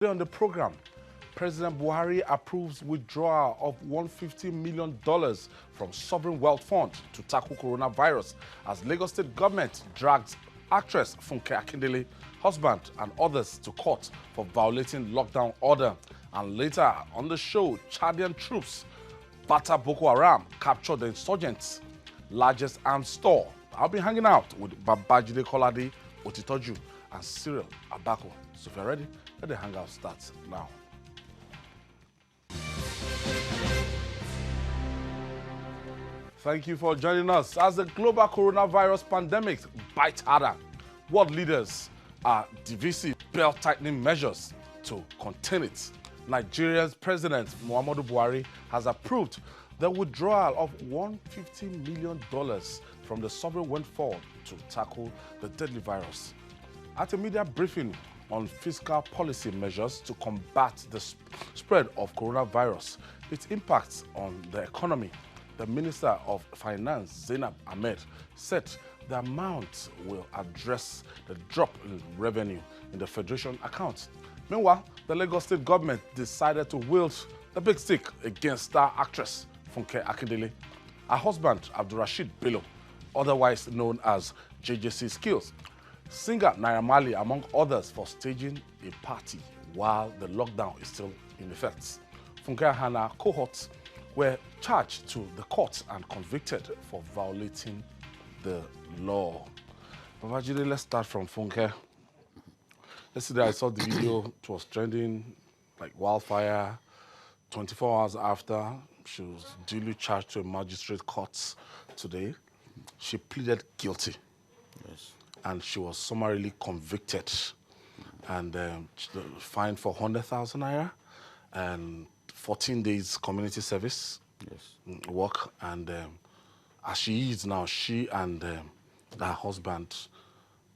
Today on the program, President Buhari approves withdrawal of $150 million from Sovereign Wealth Fund to tackle coronavirus as Lagos State government drags actress Funke Akindele, husband and others to court for violating lockdown order. And later on the show, Chadian troops batter Boko Haram, capture the insurgents' largest arms store. I'll be hanging out with Babajide Kolade-Otitoju and Cyril, Abaku. So if you're ready, let the hangout start now. Thank you for joining us. As the global coronavirus pandemic bites harder, world leaders are devising belt-tightening measures to contain it. Nigeria's President Muhammadu Buhari has approved the withdrawal of $150 million from the Sovereign Wealth Fund to tackle the deadly virus. At a media briefing on fiscal policy measures to combat the spread of coronavirus, its impacts on the economy, the Minister of Finance, Zainab Ahmed, said the amount will address the drop in revenue in the Federation account. Meanwhile, the Lagos State government decided to wield the big stick against star actress Funke Akindele. Her husband, Abdulrasheed Bello, otherwise known as JJC Skills, singer Naira Marley, among others, for staging a party while the lockdown is still in effect. Funke and her cohorts were charged to the court and convicted for violating the law. Babajide, let's start from Funke. Yesterday I saw the video, it was trending like wildfire. 24 hours after, she was duly charged to a magistrate court today. She pleaded guilty. Yes. And she was summarily convicted and fined for 100,000 naira and 14 days community service work. And as she is now, she and her husband,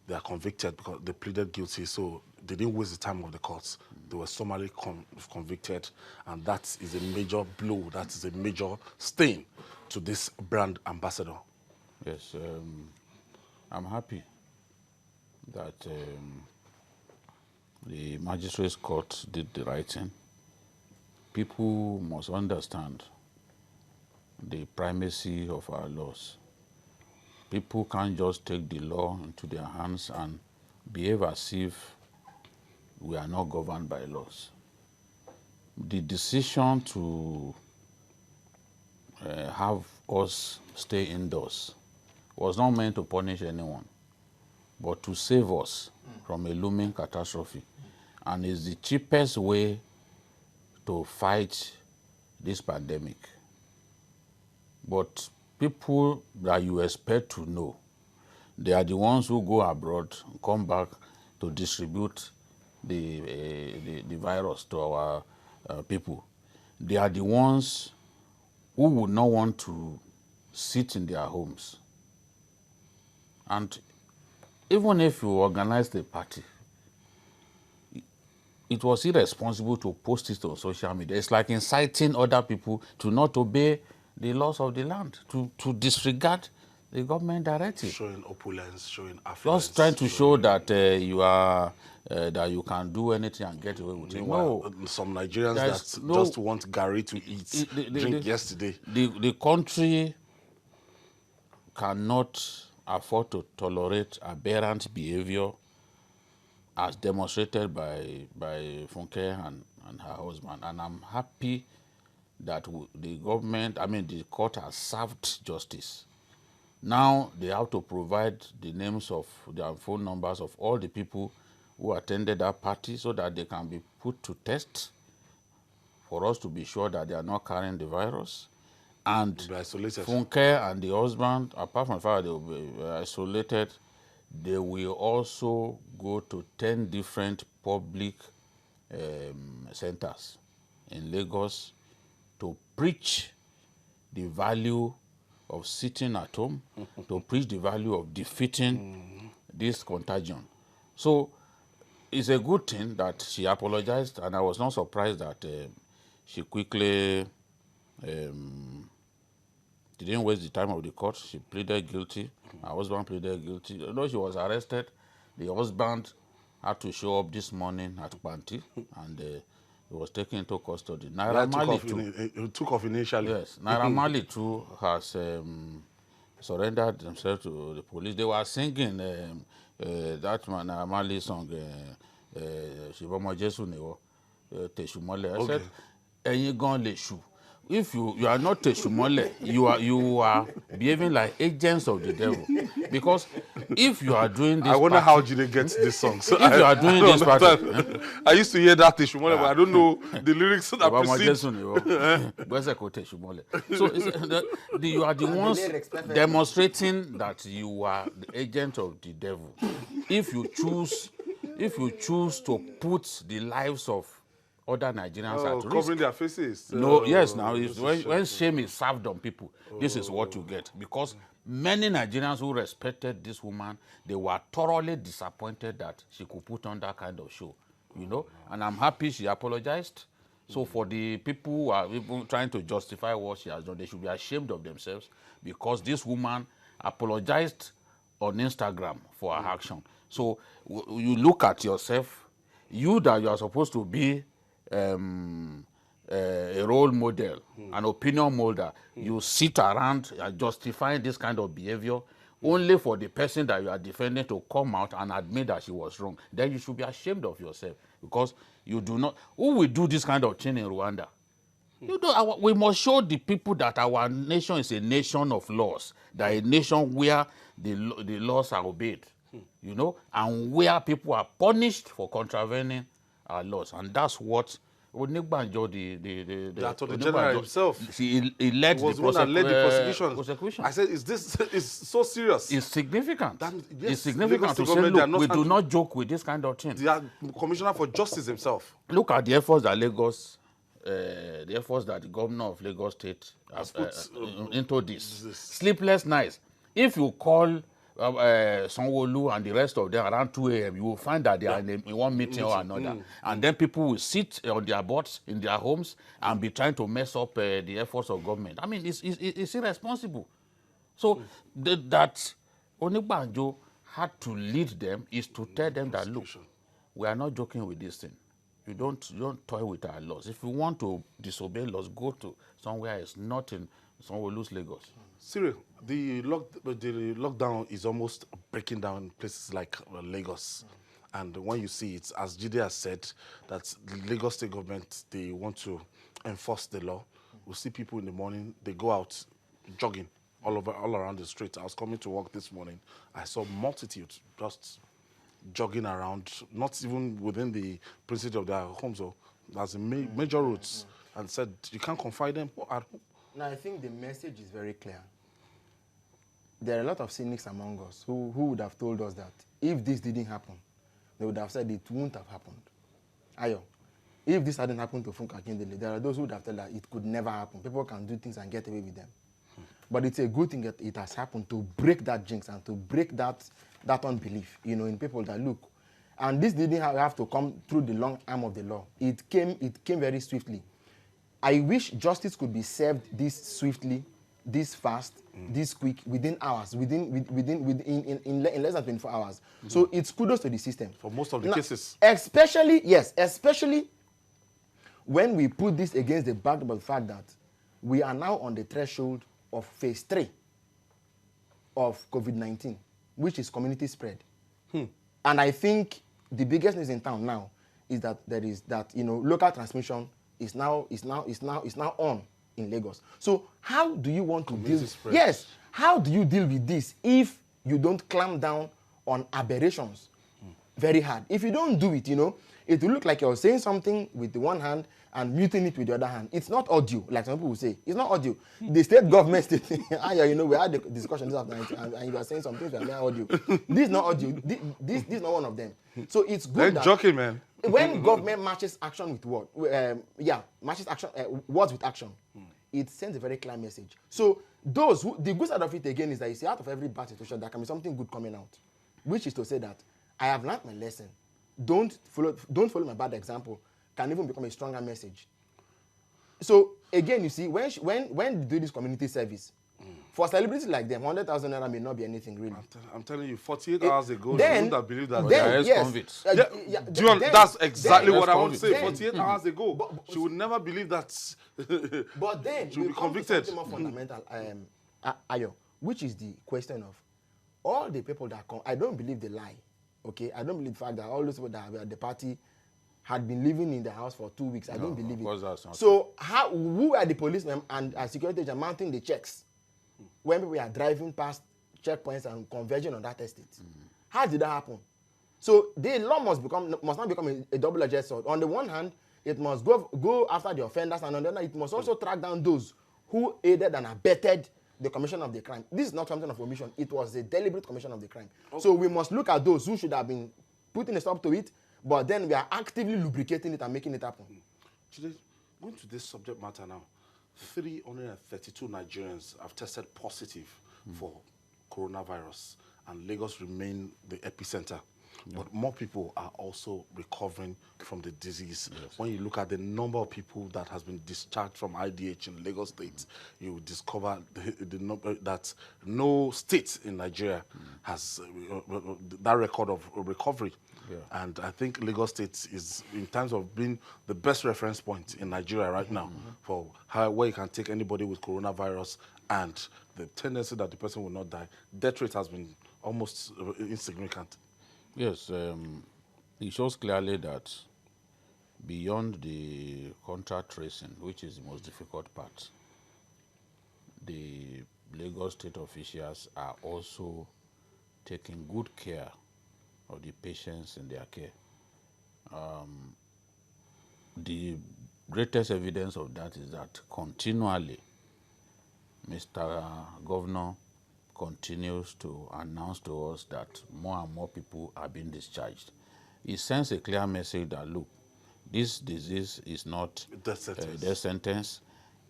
they are convicted because they pleaded guilty, so they didn't waste the time of the courts. They were summarily convicted, and that is a major blow. That is a major stain to this brand ambassador. Yes, I'm happy that the magistrate's court did the right thing. People must understand the primacy of our laws. People can't just take the law into their hands and behave as if we are not governed by laws. The decision to have us stay indoors was not meant to punish anyone, but to save us from a looming catastrophe. And it's the cheapest way to fight this pandemic. But people that you expect to know, they are the ones who go abroad, come back to distribute the virus to our people. They are the ones who would not want to sit in their homes. And even if you organize the party, it was irresponsible to post it on social media. It's like inciting other people to not obey the laws of the land, to disregard the government directive. Showing opulence, showing affluence. Just trying to show that you are that you can do anything and get away with it. No, some Nigerians that just want Gary to eat, drink yesterday. The country cannot afford to tolerate aberrant behavior as demonstrated by Funke and her husband. And I'm happy that the government, the court has served justice. Now they have to provide the names of their phone numbers of all the people who attended that party so that they can be put to test for us to be sure that they are not carrying the virus. And Funke and the husband, apart from the fact that they will be isolated, they will also go to 10 different public centers in Lagos to preach the value of sitting at home, to preach the value of defeating this contagion. So it's a good thing that she apologized, and I was not surprised that she quickly didn't waste the time of the court. She pleaded guilty. Her husband pleaded guilty. Although she was arrested, the husband had to show up this morning at Panti, and he was taken into custody. Yeah, Naira Marley too. it took off initially. Yes, Naira Marley too has surrendered themselves to the police. They were singing that man Naira Marley song, Shibomo Jesu Newo, Teshumole. I said, "Ẹ̀yin gan leṣu." If you are not Teshumole, you are behaving like agents of the devil. Because if you are doing this, I wonder how Jide gets this song. So if you are doing this party, I used to hear that Teshumole, but I don't know the lyrics that precede. So you are the ones demonstrating that you are the agent of the devil. If you choose to put the lives of other Nigerians at risk. Covering their faces. No, yes, now when shame is served on people, this is what you get. Because many Nigerians who respected this woman, they were thoroughly disappointed that she could put on that kind of show, you know. And I'm happy she apologized. So for the people who are even trying to justify what she has done, they should be ashamed of themselves, because this woman apologized on Instagram for her action. So you look at yourself, you that you are supposed to be a role model, an opinion molder, you sit around justifying this kind of behavior only for the person that you are defending to come out and admit that she was wrong. Then you should be ashamed of yourself, because you do not. Who will do this kind of thing in Rwanda? You know, we must show the people that our nation is a nation of laws, that a nation where the laws are obeyed, you know, and where people are punished for contravening our laws. And that's what Onigbanjo, the general himself, he led was the one that led the prosecution. I said, is so serious? It's significant. Yes, it's significant to say, look, we do not joke with this kind of thing. The Commissioner for Justice himself. Look at the efforts that the governor of Lagos State has put into this. Sleepless nights. If you call Sanwo-Olu and the rest of them around 2 a.m., you will find that they are in one meeting or another. And then people will sit on their butts in their homes and be trying to mess up the efforts of government. I mean, it's irresponsible. So that Onigbanjo had to lead them is to tell them that, look, we are not joking with this thing. You don't toy with our laws. If you want to disobey laws, go to somewhere else, not in Sanwo-Olu's Lagos. Cyril, the lockdown is almost breaking down places like Lagos. And when you see it, as Jide has said, that the Lagos state government, they want to enforce the law. We see people in the morning, they go out jogging all around the street. I was coming to work this morning. I saw multitudes just jogging around, not even within the vicinity of their homes, or as in major roads, and said, you can't confide them at home. Now, I think the message is very clear. There are a lot of cynics among us who would have told us that if this didn't happen, they would have said it wouldn't have happened. Ayo, if this hadn't happened to Funke Akindele, there are those who would have told that it could never happen. People can do things and get away with them. But it's a good thing that it has happened to break that jinx and to break that unbelief, you know, in people that look. And this didn't have to come through the long arm of the law. It came very swiftly. I wish justice could be served this swiftly, this fast, this quick, within hours, in less than 24 hours. So it's kudos to the system. For most of the cases. Especially when we put this against the backdrop of the fact that we are now on the threshold of phase 3 of COVID-19, which is community spread. And I think the biggest news in town now is that local transmission is now on in Lagos. So how do you want to deal? Yes, how do you deal with this if you don't clamp down on aberrations very hard? If you don't do it, it will look like you're saying something with the one hand and muting it with the other hand. It's not audio, like some people will say. It's not audio. The state government, we had the discussion this afternoon, and you are saying some things that are not audio. This is not audio. This is not one of them. So it's good. They're joking, man. When government matches action with word, words with action, it sends a very clear message. So the good side of it again is that you see, out of every bad situation, there can be something good coming out, which is to say that I have learned my lesson. Don't follow my bad example. Can even become a stronger message. So again, you see, when you do this community service, For celebrities like them, 100,000 naira may not be anything really. I'm telling you, 48 hours ago, then- she wouldn't have believed that. But then- there is yes. convicts. Do you that's exactly then- what I want to say. then- 48 hours ago, but- she would never believe that. But then She'll we be come to convicted. something more fundamental, Ayo, which is the question of all the people that come. I don't believe the lie. Okay, I don't believe the fact that all those people that were at the party had been living in the house for 2 weeks. I don't believe of course that's not it. So who are the policemen and security agents mounting the checks when people are driving past checkpoints and converging on that estate? How did that happen? So the law must not become a double-edged sword. On the one hand, it must go after the offenders, and on the other, it must also track down those who aided and abetted the commission of the crime. This is not something of omission. It was a deliberate commission of the crime. Okay. So we must look at those who should have been putting a stop to it, but then we are actively lubricating it and making it happen. Today, going to this subject matter now, 332 Nigerians have tested positive for coronavirus, and Lagos remain the epicenter. But more people are also recovering from the disease. Yes. When you look at the number of people that has been discharged from IDH in Lagos State, you discover the number that no state in Nigeria has that record of recovery. Yeah. And I think Lagos State is, in terms of being the best reference point in Nigeria right now for where you can take anybody with coronavirus and the tendency that the person will not die. Death rate has been almost insignificant. Yes, it shows clearly that beyond the contact tracing, which is the most difficult part, the Lagos State officials are also taking good care of the patients in their care. The greatest evidence of that is that continually Mr. Governor continues to announce to us that more and more people are being discharged. It sends a clear message that, look, this disease is not a death sentence.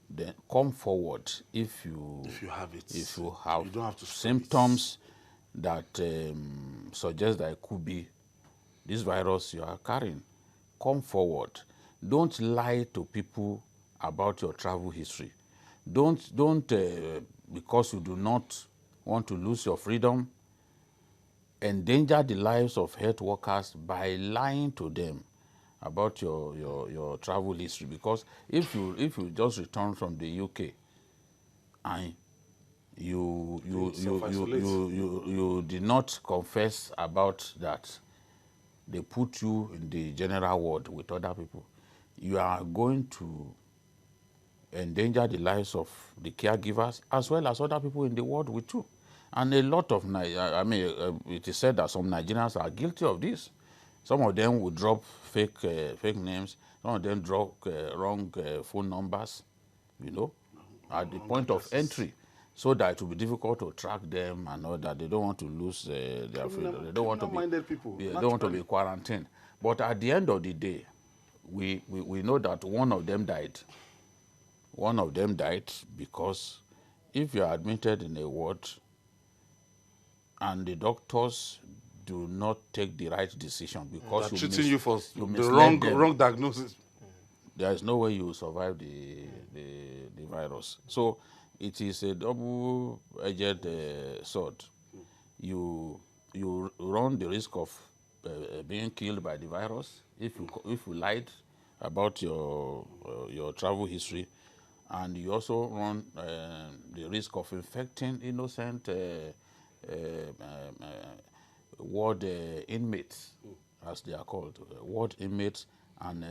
Then come forward if you have it. If you have, you don't have to symptoms that suggest that it could be this virus you are carrying. Come forward. Don't lie to people about your travel history. Don't because you do not want to lose your freedom, endanger the lives of health workers by lying to them about your travel history. Because if you just return from the UK and you did not confess about that, they put you in the general ward with other people, you are going to endanger the lives of the caregivers as well as other people in the world with you. And a lot of, it is said that some Nigerians are guilty of this. Some of them will drop fake names. Some of them drop wrong phone numbers, at the point of entry, so that it will be difficult to track them and all that. They don't want to lose their freedom. They don't want to be, they don't want to be quarantined. But at the end of the day, we know that one of them died. One of them died because if you are admitted in a ward and the doctors do not take the right decision because they're treating you for you the wrong diagnosis, there is no way you will survive the virus. So it is a double-edged sword. You run the risk of being killed by the virus if you lied about your travel history, and you also run the risk of infecting innocent ward inmates, as they are called, ward inmates and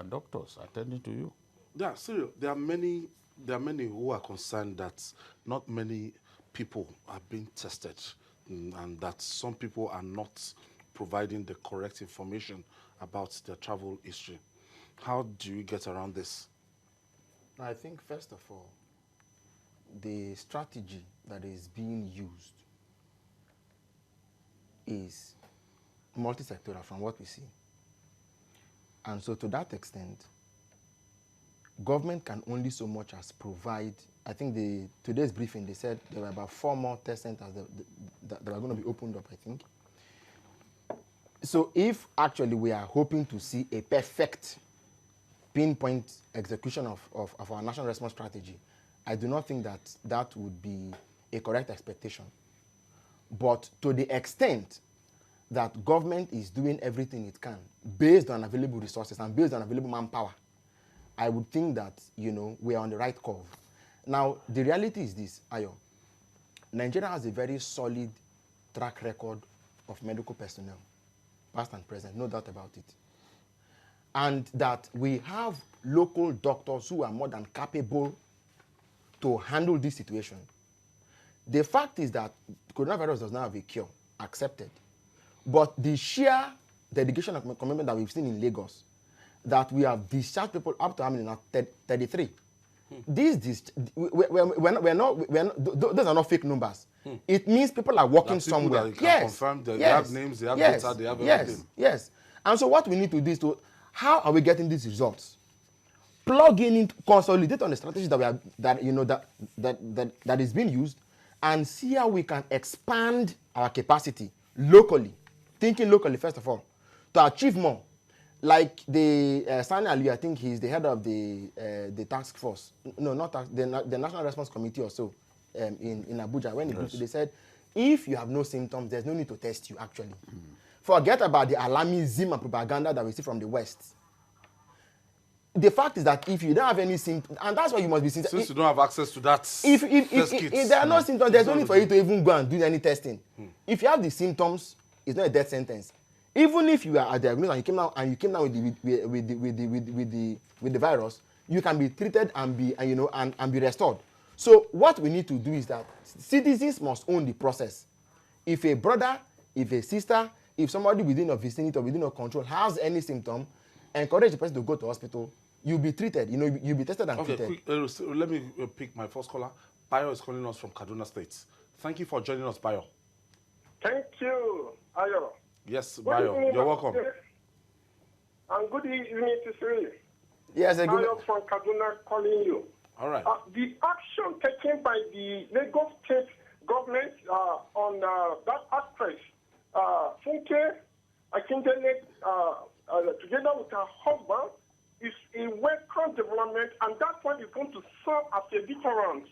doctors attending to you. Yeah, Cyril, there are many who are concerned that not many people are being tested, and that some people are not providing the correct information about their travel history. How do you get around this? I think, first of all, the strategy that is being used is multi-sectoral from what we see. And so to that extent, government can only so much as provide. I think today's briefing, they said there were about 4 more test centers that are going to be opened up, I think. So if actually we are hoping to see a perfect pinpoint execution of our national response strategy, I do not think that that would be a correct expectation. But to the extent that government is doing everything it can based on available resources and based on available manpower, I would think that, you know, we are on the right curve. Now, the reality is this, Ayo. Nigeria has a very solid track record of medical personnel, past and present, no doubt about it. And that we have local doctors who are more than capable to handle this situation. The fact is that coronavirus does not have a cure, accepted. But the sheer dedication and commitment that we've seen in Lagos, that we have discharged people up to how many now? 33. Those are not fake numbers. It means people are working somewhere. That can confirm they have names, they have data, they have everything. Yes. And so what we need to do is to, how are we getting these results? Plug in, consolidate on the strategy that we are, that is being used, and see how we can expand our capacity locally, thinking locally first of all, to achieve more. Like the Sani Ali, I think he's the head of the task force. No, not task, the National Response Committee or so in Abuja. When they said, if you have no symptoms, there's no need to test you actually. Forget about the alarmism and propaganda that we see from the West. The fact is that if you don't have any symptoms, and that's why you must be sincere. Since you don't have access to that, if there are no symptoms, there's no need for you to even go and do any testing. If you have the symptoms, it's not a death sentence. Even if you are diagnosed and you came down with the virus, you can be treated and be restored. So what we need to do is that citizens must own the process. If a brother, if a sister, if somebody within your vicinity or within your control has any symptom, encourage the person to go to hospital. You'll be treated. You'll be tested and treated. Quick, let me pick my first caller. Bayo is calling us from Kaduna State. Thank you for joining us, Bayo. Thank you, Ayo. Yes, Bayo, you're welcome. And good evening to Cyril. Yes, Ayo from Kaduna calling you. All right. The action taken by the Lagos State government on that aspect, Funke Akindele, together with her husband, is a welcome development, and that one is going to serve as a deterrent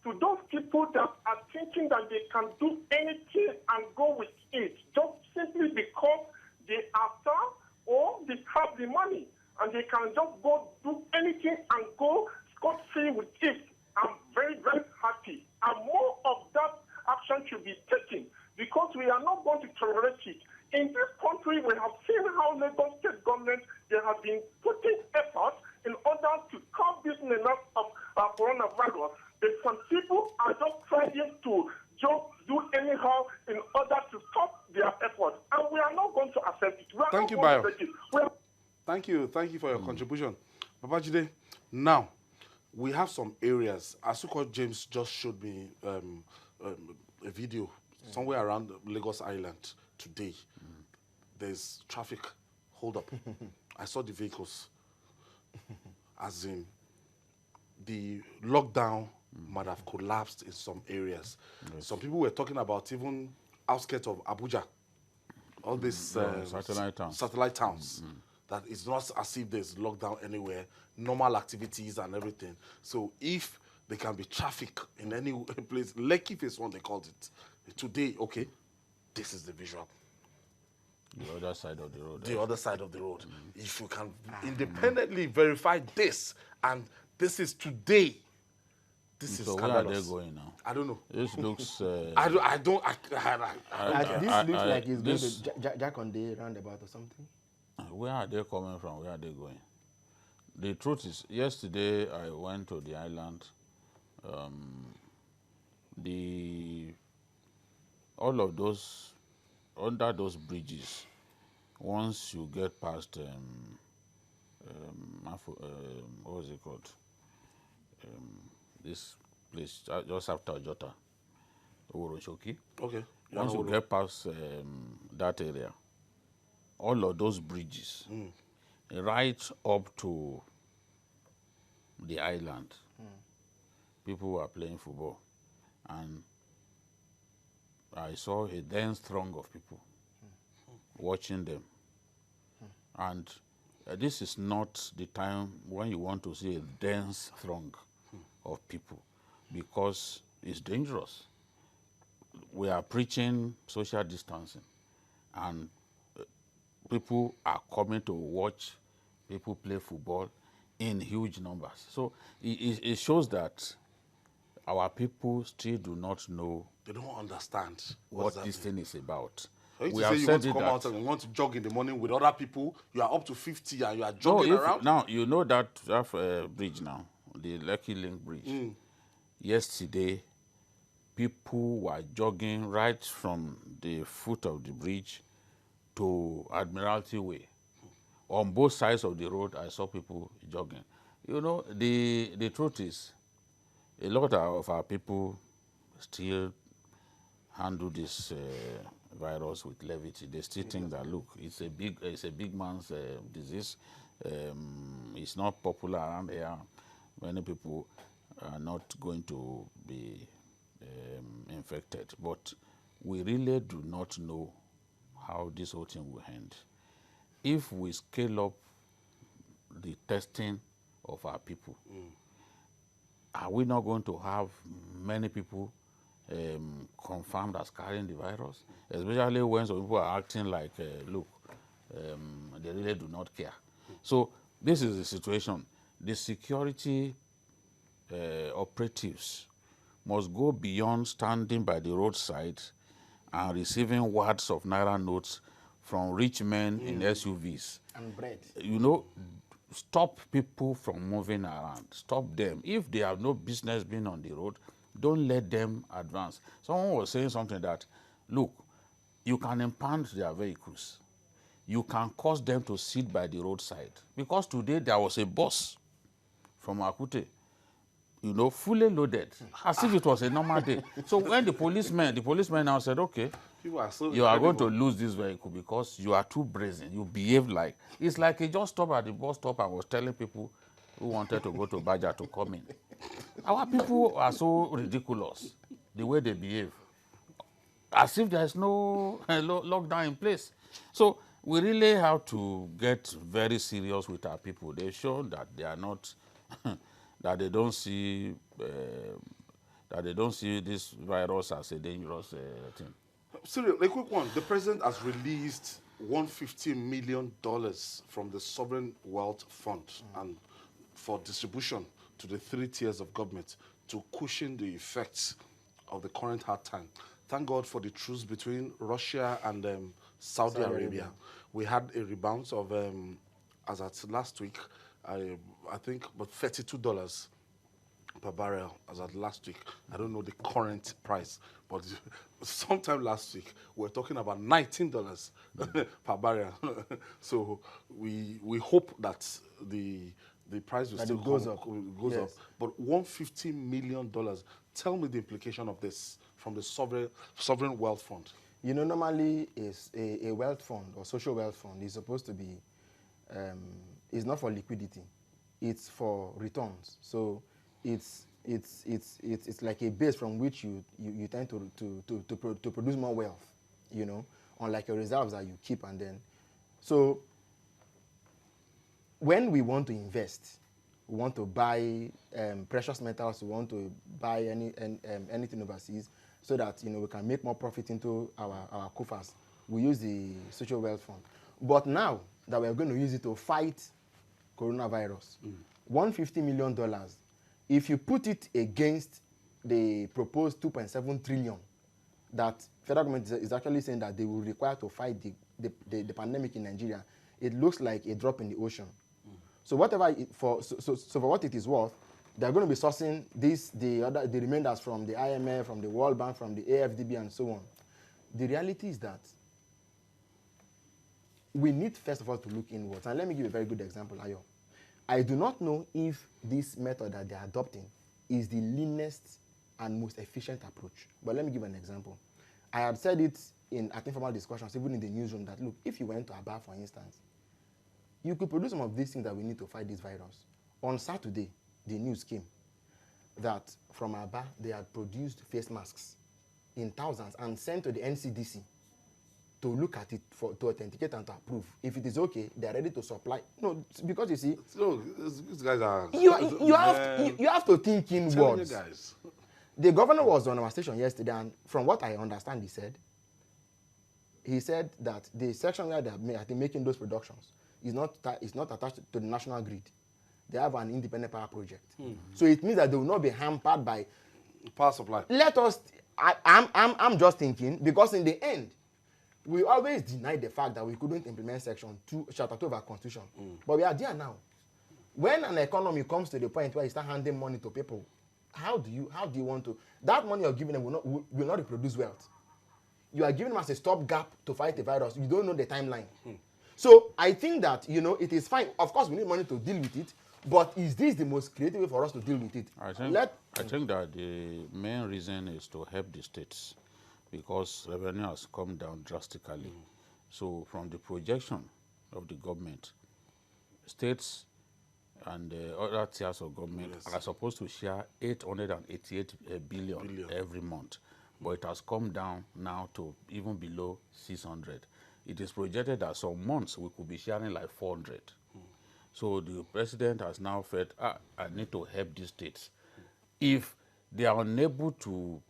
to those people that are thinking that they can do anything and go with it, just simply because they are staff or they have the money, and they can just go do anything and go scot-free with it. I'm very, very happy. And more of that action should be taken, because we are not going to tolerate it. In this country, we have seen how Lagos State government, they have been putting effort in order to curb this menace of coronavirus. But some people are just trying to just do anyhow in order to stop their efforts. And we are not going to accept it. Thank you, Bayo. Thank you for your contribution. Babajide, now, we have some areas. Asuko James just showed me a video somewhere around Lagos Island today. There's traffic hold up. I saw the vehicles. As in, the lockdown might have collapsed in some areas. Yes. Some people were talking about even outskirts of Abuja, all these satellite towns. That it's not as if there's lockdown anywhere, normal activities and everything. So if there can be traffic in any place, Lekki is one they called it. Today, okay, this is the visual. The other side of the road. The other side of the road. If you can independently verify this, and this is today, this is scandalous. Where are they going now? I don't know. This looks... this looks like it's going to Jack on the roundabout or something. Where are they coming from? Where are they going? The truth is, yesterday I went to the island. All of those, under those bridges, once you get past, what was it called? This place, just after Ojota, Oroshoki. Okay. Once you get past that area, all of those bridges, right up to the island, people were playing football. And I saw a dense throng of people watching them. And this is not the time when you want to see a dense throng of people. because it's dangerous. We are preaching social distancing, and people are coming to watch people play football in huge numbers. So it shows that our people still do not know They don't understand what this thing is about. So We to have say you said want to it come that out and you want to jog in the morning with other people, you are up to 50 and you are no, jogging around. now you know that bridge now, the Lucky Link Bridge. Yesterday, people were jogging right from the foot of the bridge to Admiralty Way. On both sides of the road, I saw people jogging. You know, the truth is, a lot of our people still handle this virus with levity. They still think that, look, it's a big man's disease. It's not popular around here. Many people are not going to be infected. But we really do not know how this whole thing will end. If we scale up the testing of our people, are we not going to have many people confirmed as carrying the virus? Especially when some people are acting like, look, they really do not care. So this is the situation. The security operatives must go beyond standing by the roadside and receiving wads of naira notes from rich men in SUVs. And bread. You know, stop people from moving around. Stop them. If they have no business being on the road, don't let them advance. Someone was saying something that, look, you can impound their vehicles. You can cause them to sit by the roadside. Because today there was a bus from Akute, you know, fully loaded, as if it was a normal day. So when the policemen now said, okay, People are so you are going incredible. to lose this vehicle because you are too brazen. You behave like, it's like he just stopped at the bus stop and was telling people who wanted to go to Baja to come in. Our people are so ridiculous, the way they behave, as if there's no lockdown in place. So we really have to get very serious with our people. They show that they are not, that they don't see this virus as a dangerous thing. Cyril, a quick one. The president has released $150 million from the Sovereign Wealth Fund and for distribution to the 3 tiers of government to cushion the effects of the current hard time. Thank God for the truce between Russia and Saudi Arabia. We had a rebound of, as at last week, I think about $32 per barrel as at last week. I don't know the current price, but sometime last week we were talking about $19 per barrel. So we hope that the price will That still it goes come, up. goes Yes. up. But $150 million. Tell me the implication of this from the sovereign wealth fund. You know, normally is a wealth fund or social wealth fund is supposed to be, it's not for liquidity, it's for returns. So it's like a base from which you tend to produce more wealth, you know, unlike your reserves that you keep and then. So when we want to invest, we want to buy precious metals, we want to buy anything overseas, so that, you know, we can make more profit into our coffers, we use the social wealth fund. But now that we're going to use it to fight coronavirus, $150 million, if you put it against the proposed 2.7 trillion that federal government is actually saying that they will require to fight the pandemic in Nigeria, it looks like a drop in the ocean. So whatever for what it is worth, they're going to be sourcing the remainders from the IMF, from the World Bank, from the AFDB, and so on. The reality is that we need first of all to look inwards. And let me give you a very good example, Ayo. I do not know if this method that they're adopting is the leanest and most efficient approach. But let me give an example. I have said it at informal discussions, even in the newsroom, that look, if you went to Aba, for instance, you could produce some of these things that we need to fight this virus. On Saturday, the news came that from Aba, they had produced face masks in thousands and sent to the NCDC to look at it to authenticate and to approve. If it is okay, they are ready to supply. No, because you see, No, these guys are. you have to think in Telling words. you guys. The governor was on our station yesterday, and from what I understand, he said that the section where they are making those productions is not attached to the national grid. They have an independent power project. So it means that they will not be hampered by Power supply. let us. I'm just thinking, because in the end, we always deny the fact that we couldn't implement section 2, chapter 2 of our constitution. But we are there now. When an economy comes to the point where you start handing money to people, how do you want to? That money you're giving them will not reproduce wealth. You are giving them as a stopgap to fight a virus. You don't know the timeline. So I think that it is fine. Of course, we need money to deal with it. But is this the most creative way for us to deal with it? I think that the main reason is to help the states, because revenue has come down drastically. So from the projection of the government, states and other tiers of government are supposed to share 888 billion every month. But it has come down now to even below 600. It is projected that some months we could be sharing like 400. So the president has now felt, I need to help these states. If we are unable to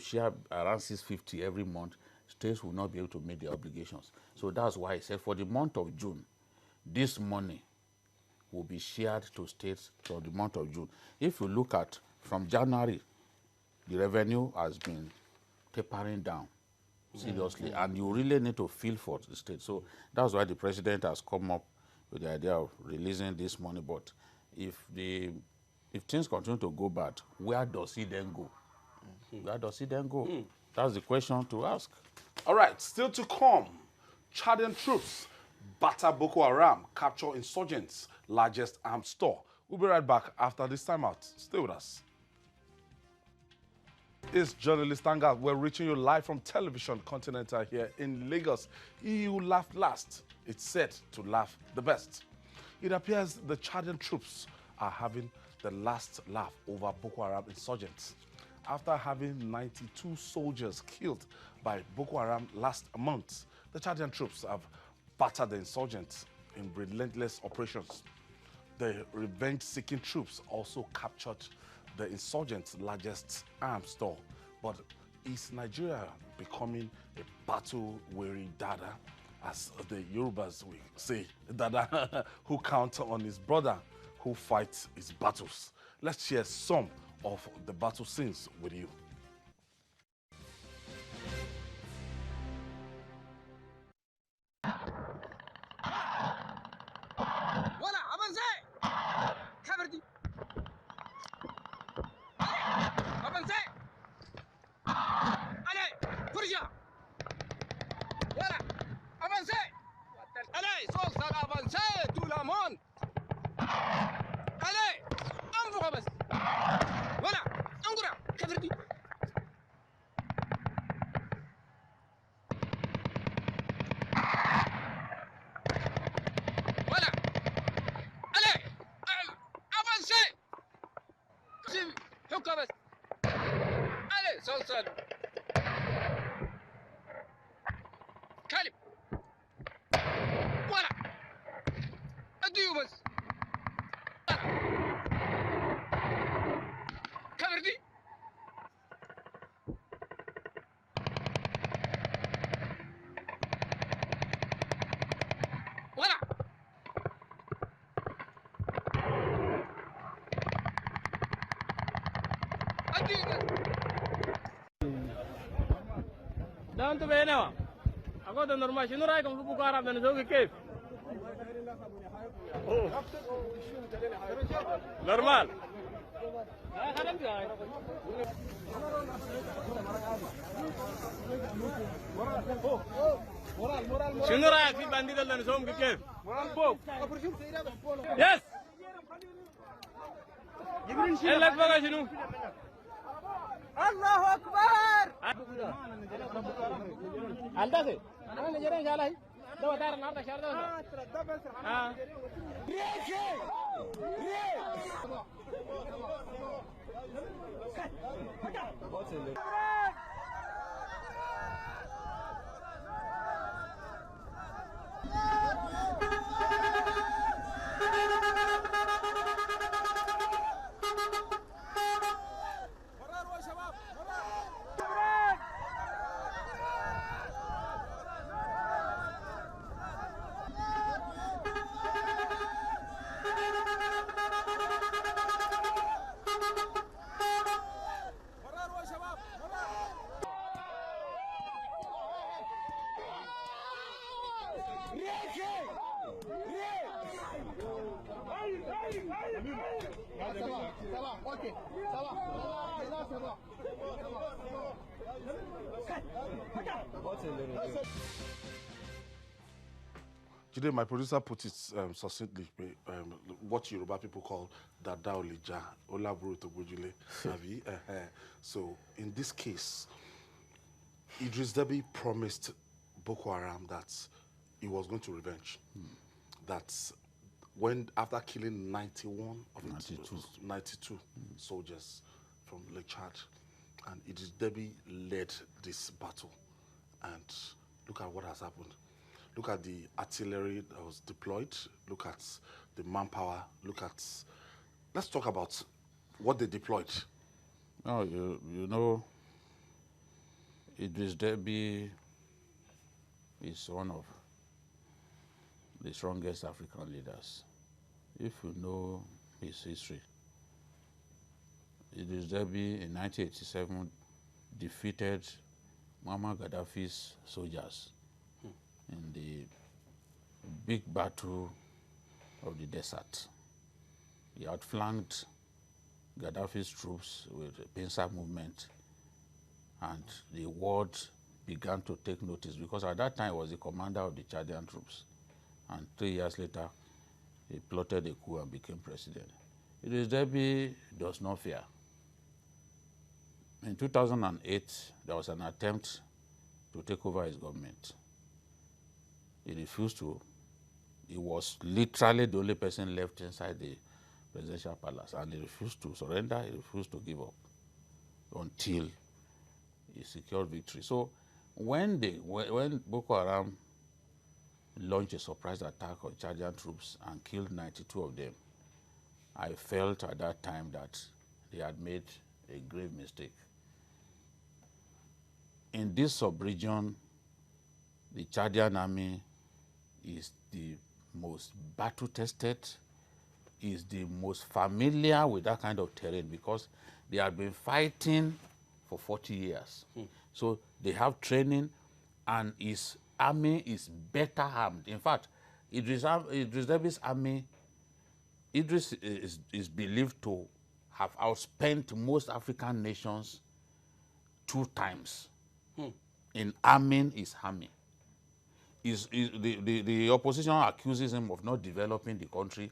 share around 650 every month, states will not be able to meet their obligations. So that's why I said for the month of June, this money will be shared to states for the month of June. If you look at from January, the revenue has been tapering down seriously, and you really need to feel for the state. So that's why the president has come up with the idea of releasing this money. But if things continue to go bad, where does he then go? Where does he then go? That's the question to ask. All right, still to come. Chadian troops batter Boko Haram, capture insurgents' largest arms store. We'll be right back after this time out. Stay with us. It's journalist Tanga. We're reaching you live from Television Continental here in Lagos. EU laughed last. It's set to laugh the best. It appears the Chadian troops are having the last laugh over Boko Haram insurgents. After having 92 soldiers killed by Boko Haram last month, the Chadian troops have battered the insurgents in relentless operations. The revenge-seeking troops also captured the insurgents' largest arms store. But is Nigeria becoming a battle-weary dada, as the Yorubas will say, dada who counts on his brother, who fights his battles? Let's share some of the battle scenes with you. ده انتوا بينما اقعد نورمال شنو رايكم في بوكو حرام نسوي كيف؟ نورمال شنو رايك في بانديد اللي نسوهم كيف؟ يس ايه لك بقى شنو؟ الله اكبر هندسه انا نجري ان شاء الله ده دار النهارده شهر ده Today, my producer put it succinctly, what Yoruba people call Dada Olija, Olaburu Togbojule, Savi. So, in this case, Idris Deby promised Boko Haram that he was going to revenge. That when, after killing 91 of 92 soldiers from Lake Chad, and Idris Deby led this battle. And look at what has happened. Look at the artillery that was deployed. Look at the manpower. Look at... Let's talk about what they deployed. No, you know, Idris Deby is one of the strongest African leaders. If you know his history, Idris Deby in 1987 defeated Muammar Gaddafi's soldiers in the big battle of the desert. He outflanked Gaddafi's troops with the pincer movement, and the world began to take notice because at that time he was the commander of the Chadian troops. And 3 years later, he plotted a coup and became president. Idris Deby does not fear. In 2008, there was an attempt to take over his government. He refused to. He was literally the only person left inside the presidential palace, and he refused to surrender, he refused to give up until he secured victory. So when Boko Haram launched a surprise attack on Chadian troops and killed 92 of them, I felt at that time that they had made a grave mistake. In this sub-region, the Chadian army is the most battle-tested, is the most familiar with that kind of terrain because they have been fighting for 40 years. So they have training, and his army is better armed. In fact, Idris Deby's army, Idris is believed to have outspent most African nations 2 times in arming his army. The opposition accuses him of not developing the country,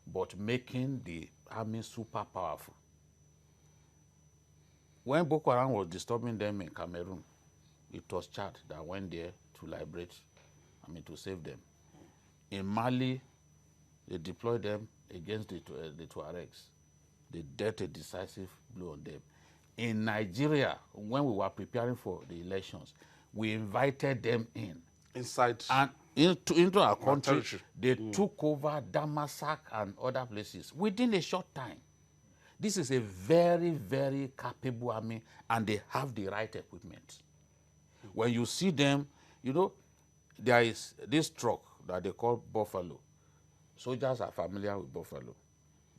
but making the army super powerful. When Boko Haram was disturbing them in Cameroon, it was Chad that went there to liberate, to save them. In Mali, they deployed them against the Tuaregs. They dealt a decisive blow on them. In Nigeria, when we were preparing for the elections, we invited them in. Inside and into our country, they took over Damasak and other places within a short time. This is a very, very capable army, and they have the right equipment. When you see them, you know, there is this truck that they call Buffalo. Soldiers are familiar with Buffalo.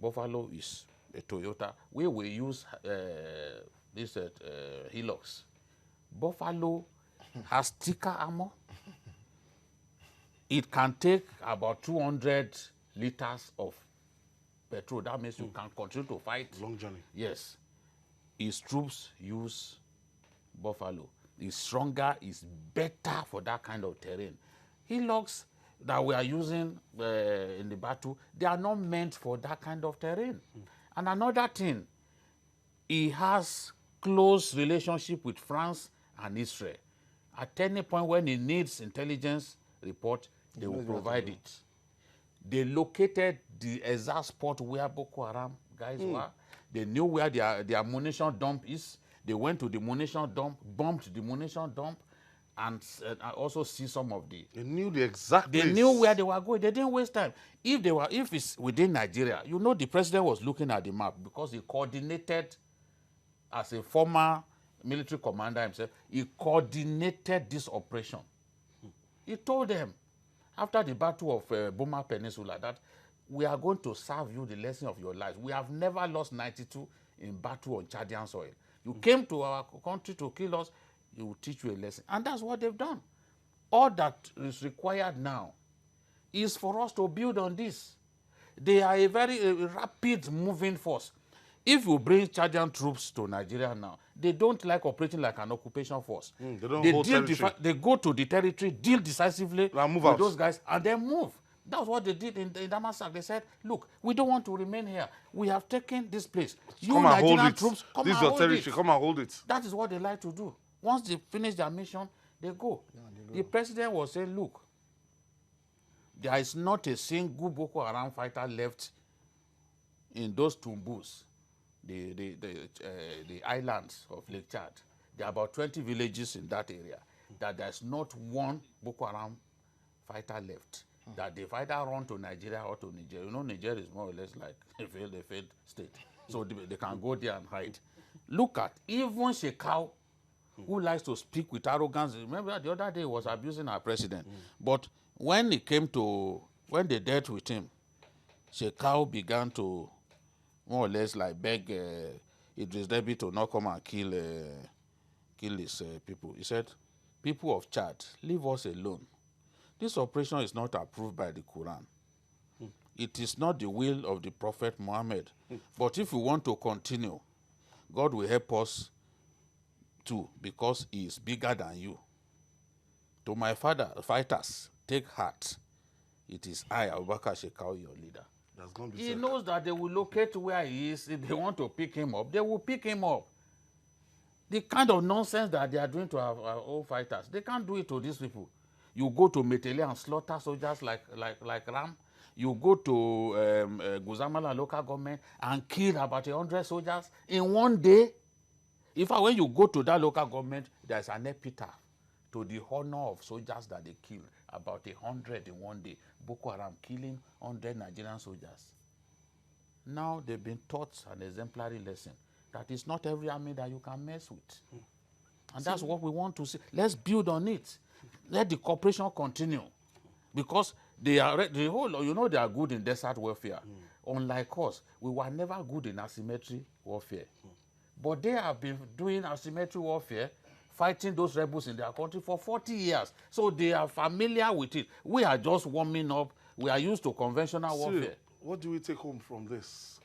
Buffalo is a Toyota. We will use this Hilux. Buffalo has thicker armor. It can take about 200 liters of petrol. That means you can continue to fight. long journey. Yes. His troops use Buffalo. It's stronger, it's better for that kind of terrain. Hillocks that we are using in the battle, they are not meant for that kind of terrain. And another thing, he has close relationship with France and Israel. At any point when he needs intelligence report, they will provide it. They located the exact spot where Boko Haram guys were. They knew where their munition dump is. They went to the munition dump, bombed the munition dump, and also see some of the... They knew the exact place. They knew where they were going. They didn't waste time. If it's within Nigeria, you know the president was looking at the map because he coordinated, as a former military commander himself, he coordinated this operation. He told them, after the battle of Boma Peninsula, that we are going to serve you the lesson of your lives. We have never lost 92 in battle on Chadian soil. You came to our country to kill us, he will teach you a lesson. And that's what they've done. All that is required now is for us to build on this. They are a very rapid moving force. If you bring Chadian troops to Nigeria now, they don't like operating like an occupation force. They don't hold territory. They go to the territory, deal decisively move with out. those guys, and then move. That's what they did in Damasak. They said, look, we don't want to remain here. We have taken this place. You Come and hold Nigerian it. troops, come This and is your hold territory. it. Come and hold it. That is what they like to do. Once they finish their mission, they go. The president was saying, look, there is not a single Boko Haram fighter left in those tumbus, the islands of Lake Chad. There are about 20 villages in that area. That there's not one Boko Haram fighter left. That they've either run to Nigeria or to Niger. You know, Niger is more or less like a failed state. So they can go there and hide. Look at even Shekau, who likes to speak with arrogance. Remember the other day he was abusing our president. But when they dealt with him, Shekau began to more or less like beg Idris Deby to not come and kill his people. He said, people of Chad, leave us alone. This operation is not approved by the Quran. It is not the will of the Prophet Muhammad. But if we want to continue, God will help us too, because he is bigger than you. To my fighters, take heart. It is I, Abubakar Shekau, your leader. That's going to be He said. knows that they will locate where he is. If they want to pick him up, they will pick him up. The kind of nonsense that they are doing to our old fighters, they can't do it to these people. You go to Metele and slaughter soldiers like ram. You go to Guzamala local government and kill about 100 soldiers in one day. In fact, when you go to that local government, there's an epitaph to the honor of soldiers that they killed, about 100 in one day. Boko Haram killing 100 Nigerian soldiers. Now they've been taught an exemplary lesson that it's not every army that you can mess with. And that's what we want to see. Let's build on it. Let the cooperation continue. Because they are they are good in desert warfare. Unlike us, we were never good in asymmetry warfare. But they have been doing asymmetry warfare, fighting those rebels in their country for 40 years. So they are familiar with it. We are just warming up. We are used to conventional warfare. Cyril, what do we take home from this?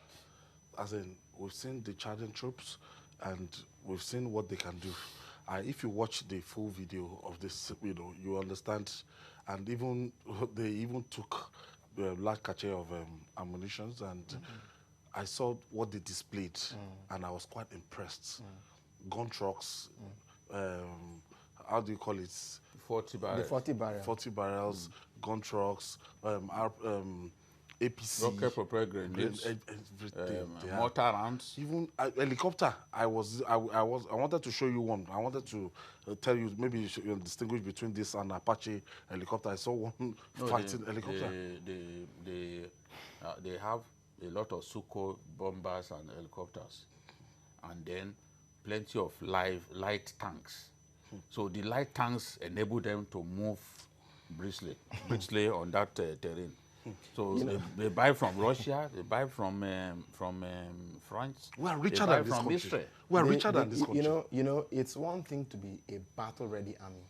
As in, we've seen the Chadian troops and we've seen what they can do. If you watch the full video of this, you understand. And even they even took a large cache of ammunitions, and I saw what they displayed, and I was quite impressed. Gun trucks, how do you call it? 40 barrels. The 40 barrel. 40 barrels, gun trucks, APC, rocket propelled grenades, everything. mortar rounds. Even helicopter. I wanted to show you one. I wanted to tell you, maybe you should distinguish between this and Apache helicopter. I saw one fighting helicopter. They have a lot of Sukhoi bombers and helicopters, and then plenty of light tanks. So the light tanks enable them to move briskly on that terrain. So they buy from Russia, they buy from France. We are richer they buy than this from country. Israel. We are richer than this country. You know, it's one thing to be a battle-ready army.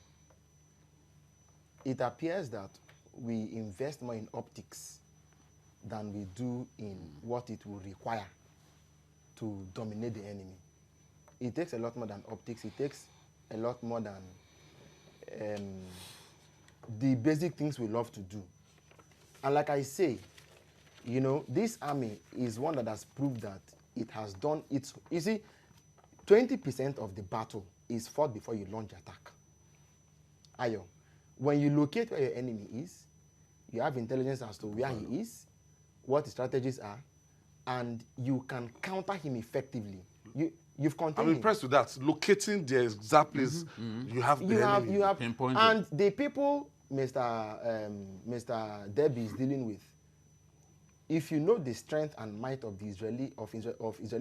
It appears that we invest more in optics than we do in what it will require to dominate the enemy. It takes a lot more than optics. It takes a lot more than the basic things we love to do. And like I say, you know, this army is one that has proved that it has done its... You see, 20% of the battle is fought before you launch attack. Ayo, when you locate where your enemy is, you have intelligence as to where he is, what his strategies are, and you can counter him effectively. You've contained I'm impressed with that. Locating the exact place you have the enemy. You have pinpointed. And the people Mr. Deby is dealing with, if you know the strength and might of the Israeli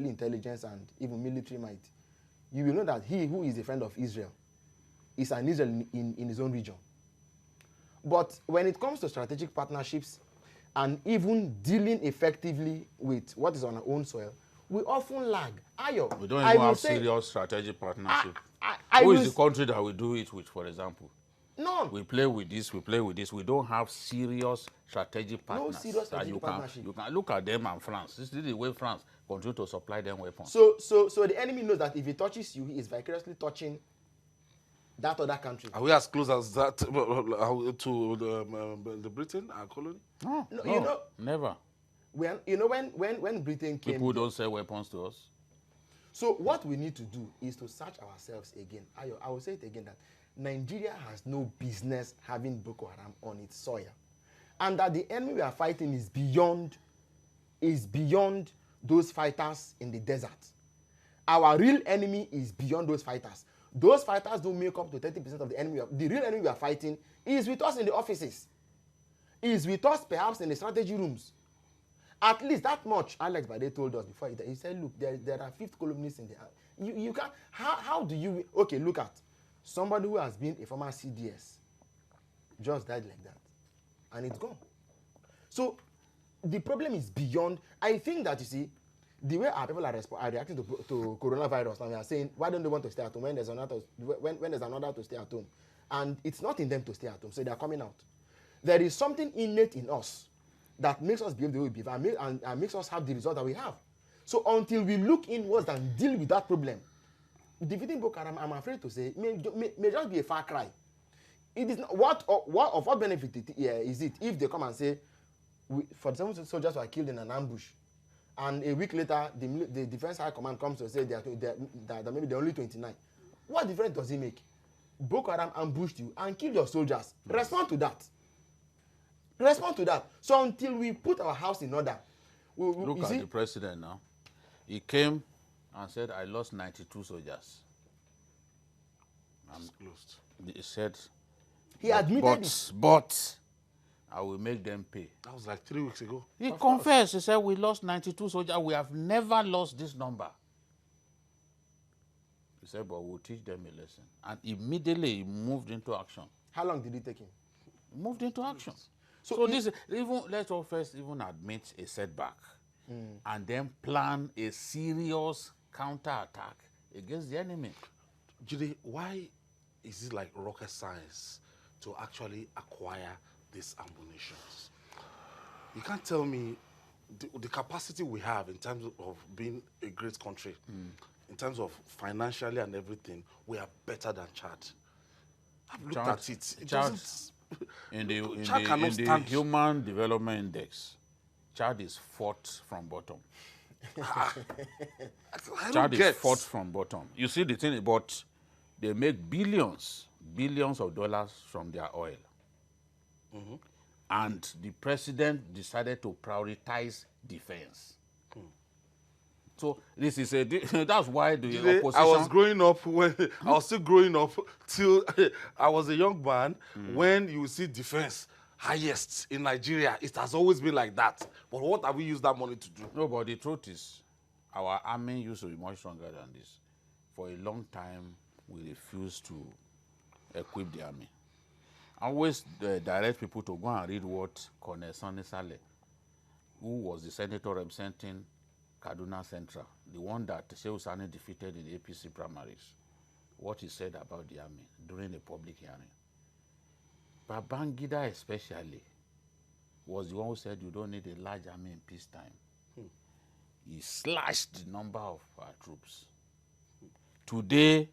intelligence and even military might, you will know that he who is a friend of Israel is an Israel in his own region. But when it comes to strategic partnerships and even dealing effectively with what is on our own soil, we often lag. Ayo, We don't even have serious strategic partnership. Who is the country that we do it with, for example? None. We play with this, we play with this. We don't have serious strategic partners. serious that strategic you partnership. You can look at them and France. This is the way France continue to supply them weapons. So the enemy knows that if he touches you, he is vicariously touching that other country. Are we as close as that to the Britain, our colony? No, You know, never. when Britain came, People don't sell weapons to us. so what we need to do is to search ourselves again. I will say it again that Nigeria has no business having Boko Haram on its soil, and that the enemy we are fighting is beyond those fighters in the desert. Our real enemy is beyond those fighters. Those fighters don't make up to 30% of the enemy. The real enemy we are fighting is with us in the offices, is with us perhaps in the strategy rooms. At least that much Alex Bade told us before. He said, look, there are fifth columnists in the... You can't... How do you... Okay, look at somebody who has been a former CDS just died like that, and it's gone. So the problem is beyond... I think that, you see, the way our people are reacting to coronavirus, and we are saying, why don't they want to stay at home when there's another to stay at home? And it's not in them to stay at home, so they are coming out. There is something innate in us that makes us behave the way we behave and makes us have the result that we have. So until we look inwards and deal with that problem, defeating Boko Haram, I'm afraid to say, may just be a far cry. It is not, of what benefit is it if they come and say, 47 soldiers were killed in an ambush, and a week later the Defense High Command comes to say that maybe they're only 29. What difference does it make? Boko Haram ambushed you and killed your soldiers. Respond to that. Respond to that. So until we put our house in order, Look at the president now. He came and said, I lost 92 soldiers. Closed. He said, he admitted it. But I will make them pay. That was like 3 weeks ago. He confessed. He said, we lost 92 soldiers. We have never lost this number. He said, but we'll teach them a lesson. And immediately he moved into action. How long did it take him? He moved into action. So this, let's all first even admit a setback and then plan a serious counterattack against the enemy. Judy, why is it like rocket science to actually acquire these ammunitions? You can't tell me the capacity we have in terms of being a great country, in terms of financially and everything, we are better than Chad. I've looked at it. It doesn't... In the Human Development Index, Chad is fourth from bottom. Chad is fourth from bottom. You see the thing about they make billions of dollars from their oil. And the president decided to prioritize defense. So this is that's why the opposition... I was growing up I was still growing up till I was a young man when you see defense highest in Nigeria. It has always been like that. But what have we used that money to do? No, but the truth is, our army used to be much stronger than this. For a long time, we refused to equip the army. I always direct people to go and read what Colonel Sonny Saleh, who was the senator representing Kaduna Central, the one that Shehu Sani defeated in the APC primaries, what he said about the army during a public hearing. Babajide especially was the one who said you don't need a large army in peacetime. He slashed the number of our troops. Today,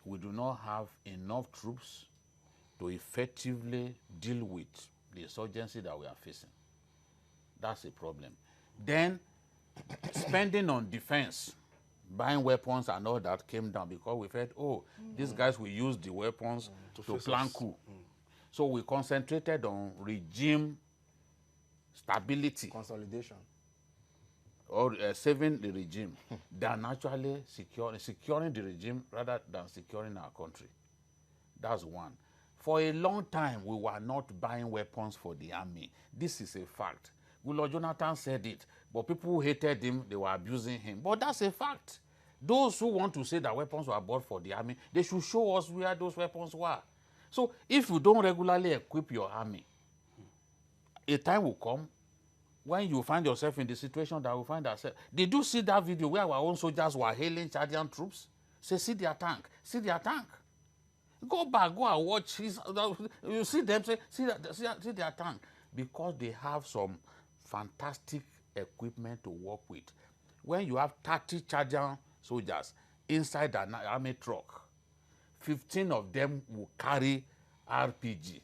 we do not have enough troops to effectively deal with the insurgency that we are facing. That's a problem. Then, spending on defense, buying weapons and all that came down because we felt, these guys will use the weapons to plan coup. So we concentrated on regime stability. Consolidation. Or saving the regime than actually securing the regime rather than securing our country. That's one. For a long time, we were not buying weapons for the army. This is a fact. Goodluck Jonathan said it, but people who hated him, they were abusing him. But that's a fact. Those who want to say that weapons were bought for the army, they should show us where those weapons were. So if you don't regularly equip your army, a time will come when you find yourself in the situation that we find ourselves. Did you see that video where our own soldiers were hailing Chadian troops? Say, see their tank, see their tank. Go back, go and watch. You see them say, see their tank. Because they have some fantastic equipment to work with. When you have 30 Chadian soldiers inside an army truck, 15 of them will carry RPG.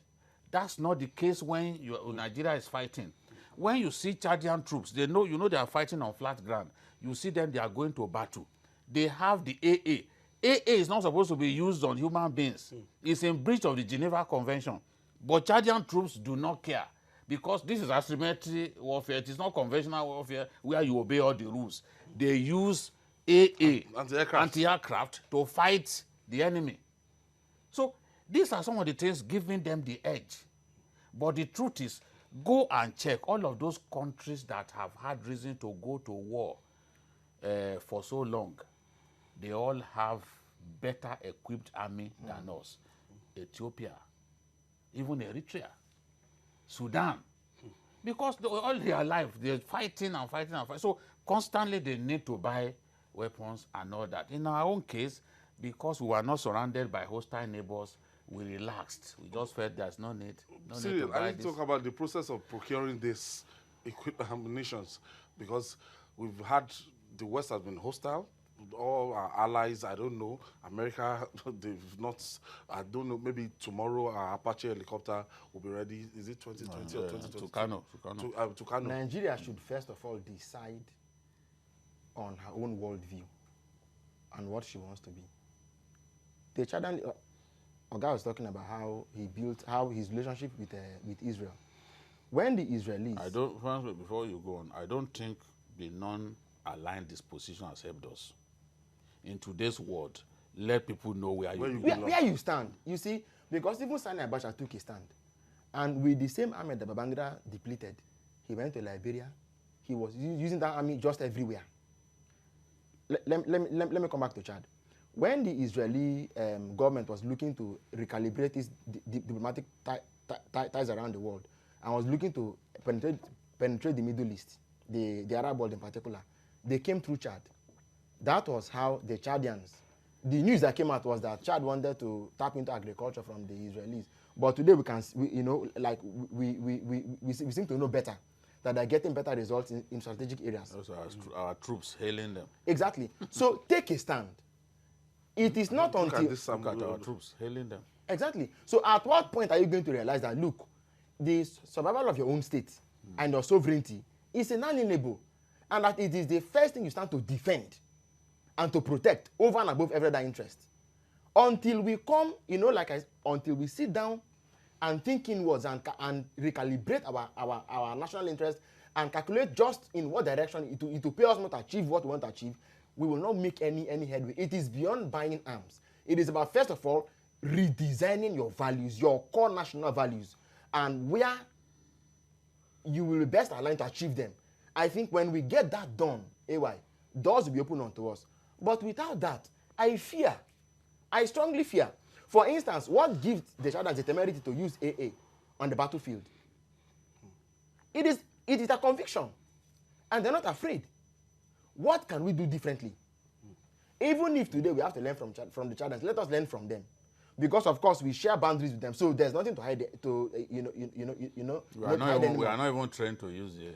That's not the case when Nigeria is fighting. When you see Chadian troops, they know they are fighting on flat ground. You see them, they are going to battle. They have the AA. AA is not supposed to be used on human beings. It's in breach of the Geneva Convention. But Chadian troops do not care because this is asymmetric warfare. It is not conventional warfare where you obey all the rules. They use AA, anti-aircraft, to fight the enemy. So these are some of the things giving them the edge. But the truth is, go and check all of those countries that have had reason to go to war for so long. They all have better equipped army than us. Ethiopia, even Eritrea, Sudan. Because all their life, they're fighting and fighting and fighting. So constantly they need to buy weapons and all that. In our own case, because we were not surrounded by hostile neighbors, we relaxed. We just felt there's no need. Cyril, I need to talk about the process of procuring these ammunitions, because we've had, the West has been hostile. All our allies, I don't know, America, they've not, I don't know, maybe tomorrow our Apache helicopter will be ready. Is it 2020 or 2022? To Kano. Nigeria should first of all decide on her own worldview and what she wants to be. The Chadian, Oga was talking about how his relationship with Israel. When the Israelis... Before you go on, I don't think the non-aligned disposition has helped us. In today's world, let people know where you stand. You see, because even Sani Abacha took a stand. And with the same army that Babangida depleted, he went to Liberia. He was using that army just everywhere. Let me come back to Chad. When the Israeli government was looking to recalibrate its diplomatic ties around the world and was looking to penetrate the Middle East, the Arab world in particular, they came through Chad. That was how the Chadians, the news that came out was that Chad wanted to tap into agriculture from the Israelis. But today we seem to know better, that they're getting better results in strategic areas. Also our troops hailing them. Exactly. So take a stand. It is not until... Look at our troops hailing them. Exactly. So at what point are you going to realize that, look, the survival of your own state and your sovereignty is inalienable, and that it is the first thing you stand to defend and to protect over and above every other interest? Until we come, until we sit down and think inwards and recalibrate our national interest and calculate just in what direction it will pay us more to achieve what we want to achieve, we will not make any headway. It is beyond buying arms. It is about, first of all, redesigning your values, your core national values, and where you will be best aligned to achieve them. I think when we get that done, doors will be open unto us. But without that, I strongly fear. For instance, what gives the Chadians the temerity to use AA on the battlefield? It is a conviction, and they're not afraid. What can we do differently? Even if today we have to learn from the Chadians, let us learn from them, because of course we share boundaries with them. So there's nothing to hide. We are not even trained to use the.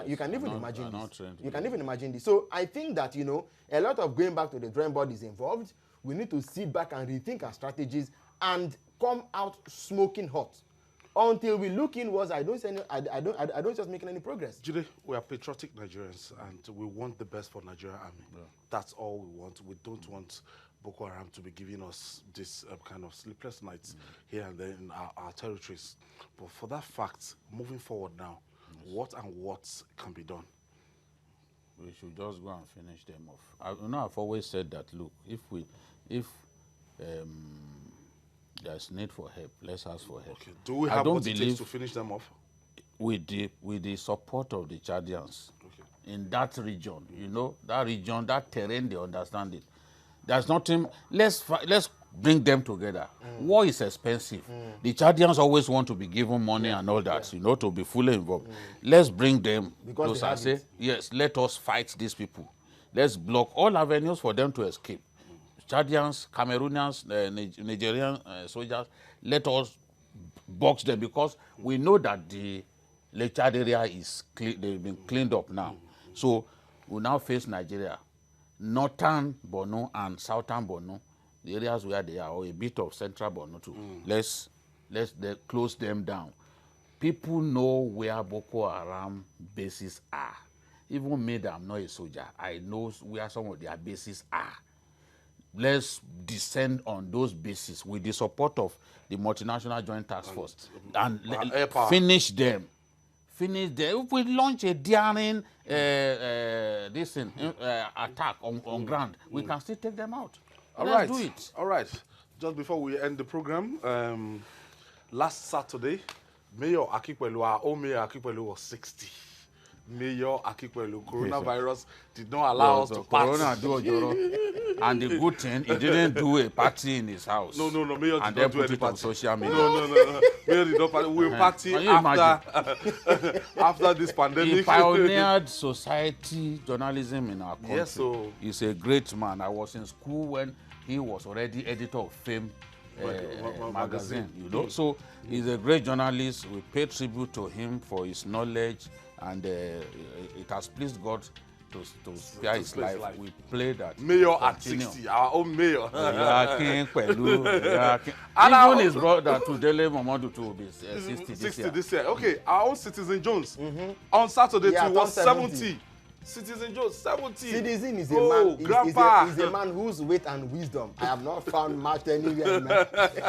You can even imagine this. You can even imagine this. So I think that a lot of going back to the drawing board is involved. We need to sit back and rethink our strategies and come out smoking hot. Until we look inwards, I don't just making any progress. Jide, we are patriotic Nigerians and we want the best for Nigeria Army. Yeah. That's all we want. We don't want Boko Haram to be giving us this kind of sleepless nights here and there in our territories. But for that fact, moving forward now, what can be done? We should just go and finish them off. I've always said that, look, if there's need for help, let's ask for help. Okay. Do we have what it takes to finish them off? With the support of the Chadians in that region, that terrain, they understand it. There's nothing, let's bring them together. War is expensive. The Chadians always want to be given money and all that, to be fully involved. Let's bring them closer and say, yes, let us fight these people. Let's block all avenues for them to escape. Chadians, Cameroonians, Nigerian soldiers, let us box them because we know that the Lake Chad area is they've been cleaned up now. So we now face Nigeria, northern Borno and southern Borno, the areas where they are, or a bit of central Borno too. Let's close them down. People know where Boko Haram bases are. Even me, that I'm not a soldier, I know where some of their bases are. Let's descend on those bases with the support of the multinational joint task force and finish them. Finish them. If we launch a daring attack on ground, we can still take them out. Let's do it. All right. Just before we end the program, last Saturday, Mayor Akipelu, our own Mayor Akipelu, was 60. Mayor Akipelu, coronavirus did not allow us to party. And the good thing, he didn't do a party in his house. No, Mayor did not do any party on social media. No. Mayor did not party. We'll party after this pandemic. He pioneered society journalism in our country. Yes, so he's a great man. I was in school when he was already editor of Fame magazine. You know, so he's a great journalist. We pay tribute to him for his knowledge, and it has pleased God to spare his life. We play that. Mayor at 60, our own mayor. Even his brother Tudele Mamadou too will be 60 this year. Okay, our own Citizen Jones on Saturday too was 70. Citizen Jones, 70. Citizen is a is a man whose weight and wisdom I have not found matched anywhere.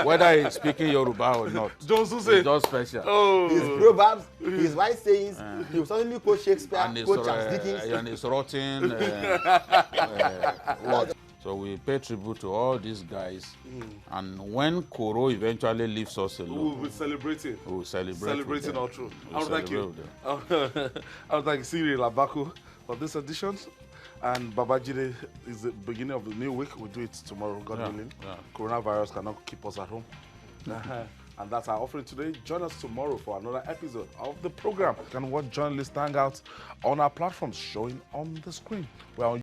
Whether he's speaking Yoruba or not, Jones who say just special. His proverbs, his wise sayings, he will suddenly quote Shakespeare, quote Charles Dickens. And his rotten. So we pay tribute to all these guys, and when Koro eventually leaves us alone, we'll be celebrating. We'll celebrating all through. We'll thank you. I would thank Cyril, Abaku for this edition. And Babajide is the beginning of the new week. We'll do it tomorrow, God willing. Coronavirus cannot keep us at home. And that's our offering today. Join us tomorrow for another episode of the program. You can watch Journalist Hangout on our platforms showing on the screen. We're on